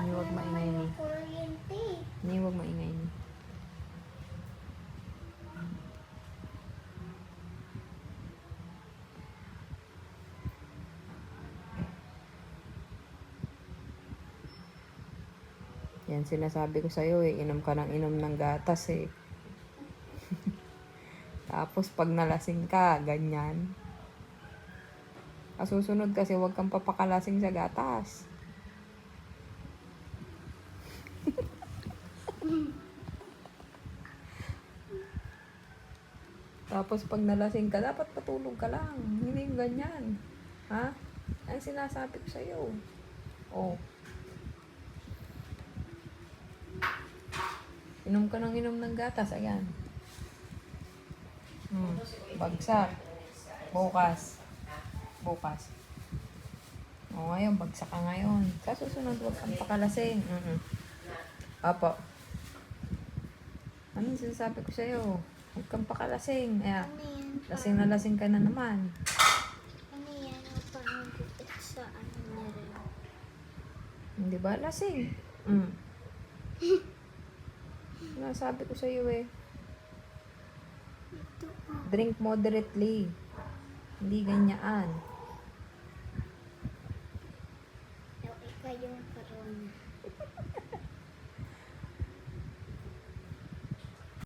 Ni wag maingay ni. Kuryente. Ni wag maingay ni. Yan sinasabi ko sa'yo eh. Inom ka ng inom ng gatas eh. Tapos pag nalasing ka, ganyan. Susunod kasi huwag kang papakalasing sa gatas. Tapos pag nalasing ka, dapat patulog ka lang. Hindi yung ganyan. Ha? Ang sinasabi ko sa'yo. Oh. Inom ka ng inom ng gatas. Ayan. Bagsak. Bukas. Bukas. O ngayon, bagsak ka ngayon. Sa susunod, huwag kang pakalasing. Apo. Anong sinasabi ko sa'yo? Huwag kang pakalasing. Ayan. Ano yan? Lasing na lasing ka na naman. Ano yan? Parang gupit sa ano niya rin. Hindi ba? Lasing. Sinasabi ko sa'yo eh. Ito. Drink moderately. Hindi ganyan.